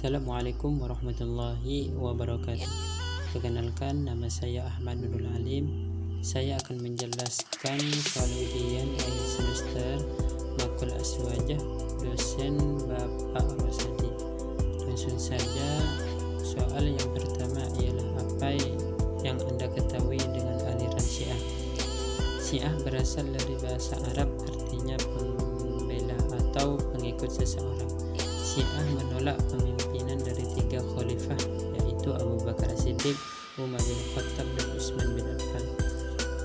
Assalamualaikum warahmatullahi wabarakatuh. Perkenalkan, nama saya Ahmad Nurul Alim. Saya akan menjelaskan soal ujian akhir semester Makul Aswajah, dosen Bapak Rosadi. Langsung saja, soal yang pertama ialah apa yang Anda ketahui dengan aliran Syiah. Syiah berasal dari bahasa Arab, artinya pembela atau pengikut seseorang. Syiah menolak pemimpinan dari 3 khalifah, yaitu Abu Bakar As-Siddiq, Umar bin Khattab, dan Utsman bin Affan.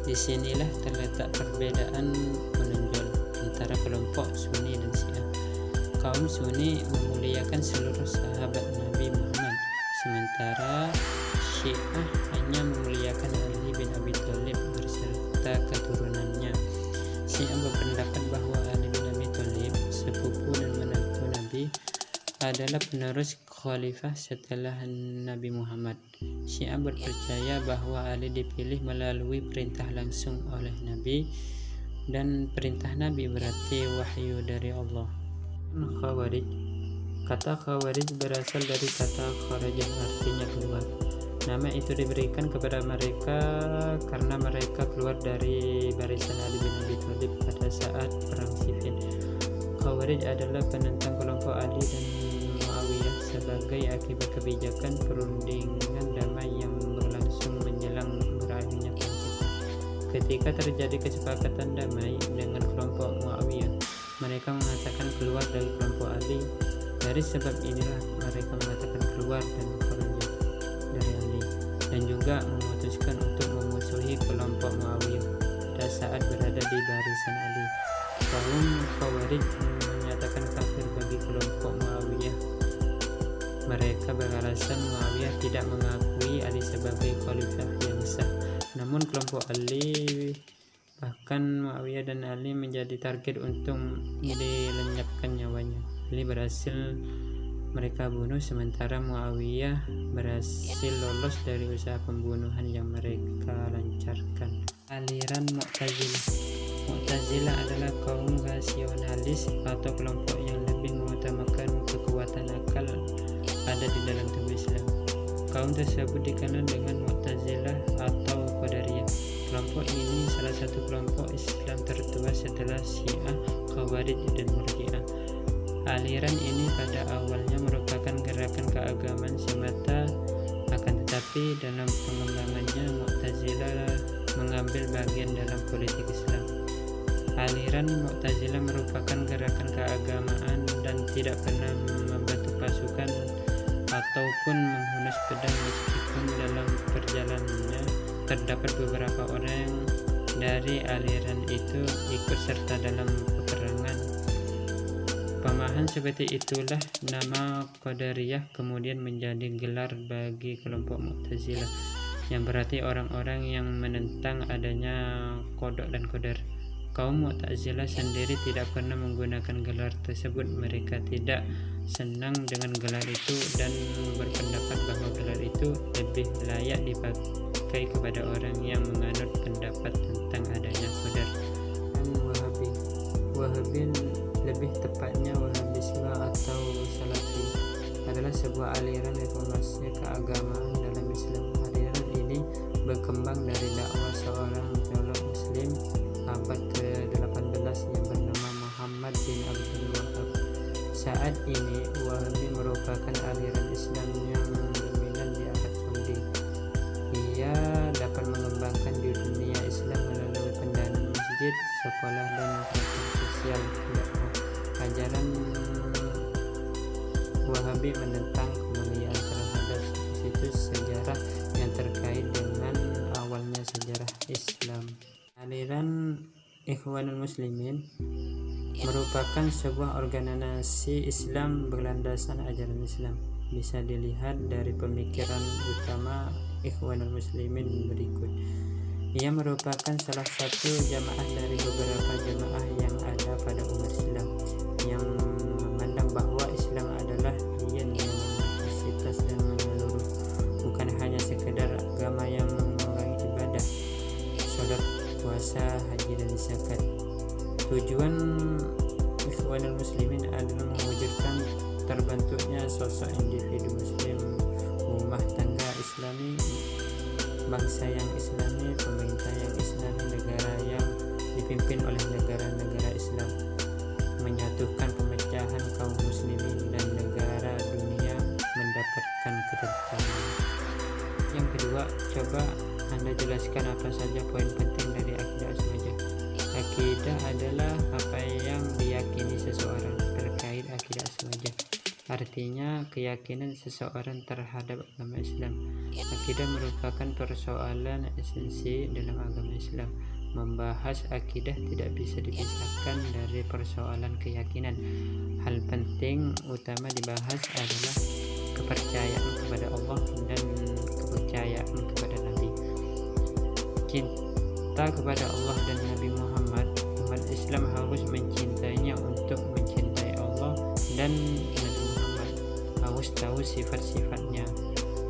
Disinilah terletak perbedaan menonjol antara kelompok Sunni dan Syiah. Kaum Sunni memuliakan seluruh sahabat Nabi Muhammad, sementara Syiah hanya memuliakan Ali bin Abi Thalib berserta keturunannya. Syiah berpendapat bahwa Ali bin Abi Thalib, sepupu dan menantu Nabi, adalah penerus khalifah setelah Nabi Muhammad. Syiah berpercaya bahwa Ali dipilih melalui perintah langsung oleh Nabi, dan perintah Nabi berarti wahyu dari Allah. Khawarij. Kata Khawarij berasal dari kata kharajah, artinya keluar. Nama itu diberikan kepada mereka karena mereka keluar dari barisan Ali bin Abi Thalib pada saat perang Siffin. Khawarij adalah penentang kelompok Ali dan Muawiyah sebagai akibat kebijakan perundingan damai yang berlangsung menjelang berakhirnya perang Siffin. Ketika terjadi kesepakatan damai dengan kelompok Muawiyah, mereka mengatakan keluar dari kelompok Ali. Dari sebab inilah mereka mengatakan keluar dan kharaj dari Ali, dan juga memutuskan untuk memusuhi kelompok Muawiyah pada saat berada di barisan Ali. Kaum Khawarij menyatakan kafir bagi kelompok Muawiyah. Mereka beralasan Muawiyah tidak mengakui Ali sebagai khalifah yang sah. Namun kelompok Ali, bahkan Muawiyah dan Ali, menjadi target untuk dilenyapkan nyawanya. Ali berhasil mereka bunuh, sementara Muawiyah berhasil lolos dari usaha pembunuhan yang mereka lancarkan. Aliran Mu'tazilah. Mu'tazilah adalah kaum rasionalis atau kelompok yang lebih mengutamakan kekuatan akal ada di dalam tubuh Islam. Kaum tersebut dikenal dengan Mu'tazilah atau Qadariyah. Kelompok ini salah satu kelompok Islam tertua setelah Syiah, Khawarij, dan Murji'ah. Aliran ini pada awalnya merupakan gerakan keagamaan semata, akan tetapi dalam pengembangannya Mu'tazilah mengambil bagian dalam politik Islam. Aliran Mu'tazilah merupakan gerakan keagamaan dan tidak pernah membentuk pasukan ataupun menghunus pedang, meskipun dalam perjalanannya terdapat beberapa orang dari aliran itu ikut serta dalam peperangan. Pemahaman seperti itulah nama Qadariyah kemudian menjadi gelar bagi kelompok Mu'tazilah, yang berarti orang-orang yang menentang adanya qada dan qadar. Kaum Mu'tazilah sendiri tidak pernah menggunakan gelar tersebut. Mereka tidak senang dengan gelar itu dan berpendapat bahwa gelar itu lebih layak dipakai kepada orang yang menganut pendapat tentang adanya qadar. Wahabi, lebih tepatnya Wahabisme atau Salafi, adalah sebuah aliran reformasi keagamaan dalam Islam. Aliran ini berkembang dari dakwah seorang teolog Muslim abad ke-18 yang bernama Muhammad bin Abdul Wahab. Saat ini Wahabi merupakan aliran Islam yang dominan di Arab Saudi. Ia dapat mengembangkan di dunia Islam melalui pendanaan masjid, sekolah, dan program sosial dakwah. Ajaran Wahabi menentang kemuliaan terhadap situs sejarah yang terkait dengan awalnya sejarah Islam. Aliran Ikhwanul Muslimin merupakan sebuah organisasi Islam berlandasan ajaran Islam. Bisa dilihat dari pemikiran utama Ikhwanul Muslimin berikut. Ia merupakan salah satu jamaah dari beberapa jamaah yang ada pada umat Islam, yang memandang bahwa Islam adalah dian yang universitas dan menyeluruh, bukan hanya sekedar agama yang mengurangi ibadah, sholat, puasa, haji, dan zakat. Tujuan Ikhwanul Muslimin adalah mewujudkan terbentuknya sosok individu muslim, rumah tangga islami, bangsa yang islami, pemerintah yang islami, negara yang dipimpin oleh negara-negara Islam, menyatukan pemecahan kaum muslimin dan negara dunia mendapatkan ketentraman. Yang kedua, coba Anda jelaskan apa saja poin penting dari akidah aswaja. Akidah adalah apa yang diyakini seseorang terkait akidah aswaja. Artinya keyakinan seseorang terhadap agama Islam. Akidah merupakan persoalan esensi dalam agama Islam. Membahas akidah tidak bisa dipisahkan dari persoalan keyakinan. Hal penting utama dibahas adalah kepercayaan kepada Allah dan kepercayaan kepada Nabi. Cinta kepada Allah dan Nabi Muhammad, umat Islam harus mencintainya untuk mencintai Allah dan Nabi Muhammad, harus tahu sifat-sifatnya.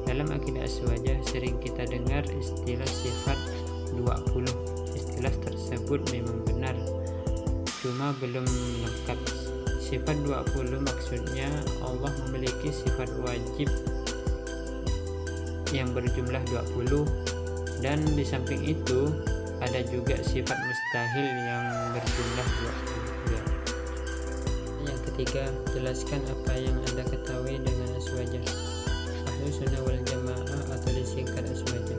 Dalam akidah aswaja sering kita dengar istilah sifat 20. Istilah tersebut memang benar, cuma belum lengkap. Sifat 20 maksudnya Allah memiliki sifat wajib yang berjumlah 20, dan di samping itu ada juga sifat mustahil yang berjumlah 20. Yang ketiga, jelaskan apa yang Anda ketahui dengan aswaja. Ahlus Sunnah wal Jamaah atau disingkat aswaja.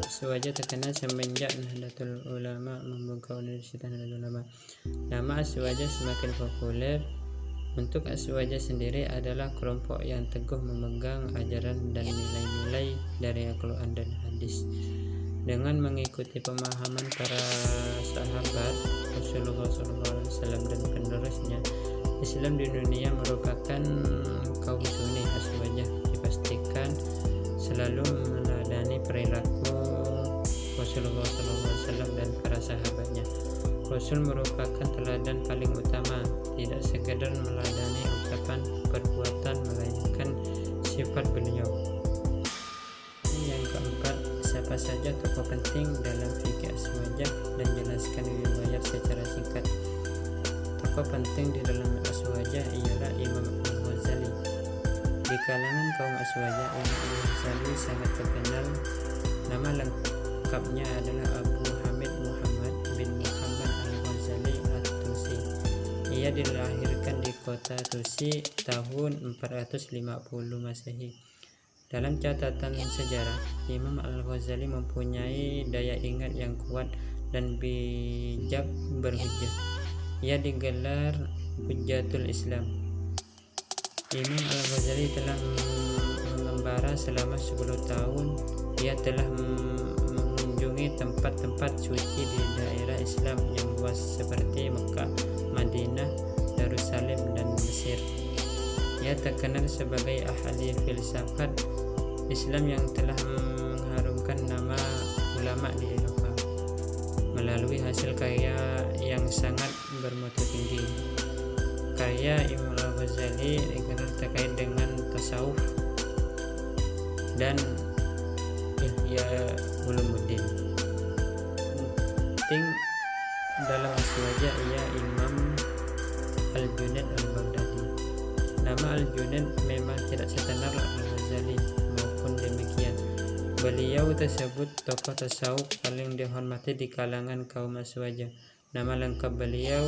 Aswaja terkenal semenjak Nahdlatul Ulama membuka Universitas Nahdlatul Ulama. Nama aswaja semakin populer. Untuk aswaja sendiri adalah kelompok yang teguh memegang ajaran dan nilai-nilai dari Al-Quran dan hadis. Dengan mengikuti pemahaman para sahabat Rasulullah SAW dan penerusnya, Islam di dunia merupakan kaum sunni aswaja. Dipastikan selalu meneladani perilaku Rasulullah SAW dan para sahabatnya. Rasul merupakan teladan paling utama, tidak sekedar meladani ucapan perbuatan melainkan sifat beliau. Yang keempat, siapa saja tokoh penting dalam fikih aswaja dan jelaskan riwayat secara singkat. Tokoh penting di dalam aswaja ialah Imam Al-Ghazali. Di kalangan kaum aswaja, Imam Al-Ghazali sangat terkenal. Nama lengkapnya adalah Abu Hamid Muhammad bin Muhammad Al-Ghazali At-Tusi. Ia dilahirkan di kota Tusi tahun 450 Masehi. Dalam catatan sejarah, Imam Al-Ghazali mempunyai daya ingat yang kuat dan bijak berhujjah. Ia digelar Hujjatul Islam. Imam Al-Ghazali telah mengembara selama 10 tahun. Ia telah mengunjungi tempat-tempat suci di daerah Islam yang luas seperti Mekah, Madinah, Darussalam, dan Mesir. Ia terkenal sebagai ahli filsafat Islam yang telah mengharumkan nama ulama di Eropa melalui hasil karya yang sangat bermutu tinggi. Karya Imam Al-Ghazali dikenal terkait dengan tasawuf dan Ihya Ulumuddin. Penting dalam aswaja ia Imam Al-Junaid Al-Baghdadi. Nama Al-Junaid memang tidak setenar Al-Ghazali, maupun demikian beliau tersebut tokoh tasawuf paling dihormati di kalangan kaum aswaja. Nama lengkap beliau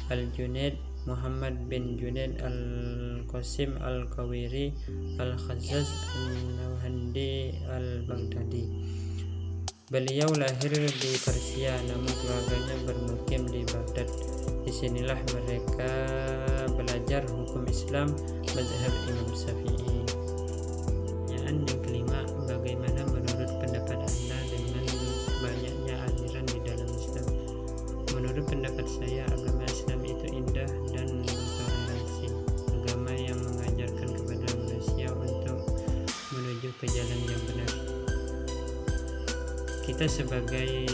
Al-Junaid Muhammad bin Junaid Al-Qasim Al-Qawiri Al-Khazzaz Al-Nawhandi Al-Baghdadi. Beliau lahir di Persia, namun keluarganya bermukim di Baghdad. Disinilah mereka belajar hukum Islam mazhab Imam Syafi'i. Pertanyaan yang kelima, bagaimana menurut pendapat Anda dengan banyaknya aliran di dalam Islam? Menurut pendapat saya, agama Islam itu indah dan bertoleransi, agama yang mengajarkan kepada manusia untuk menuju ke jalan yang benar. Kita sebagai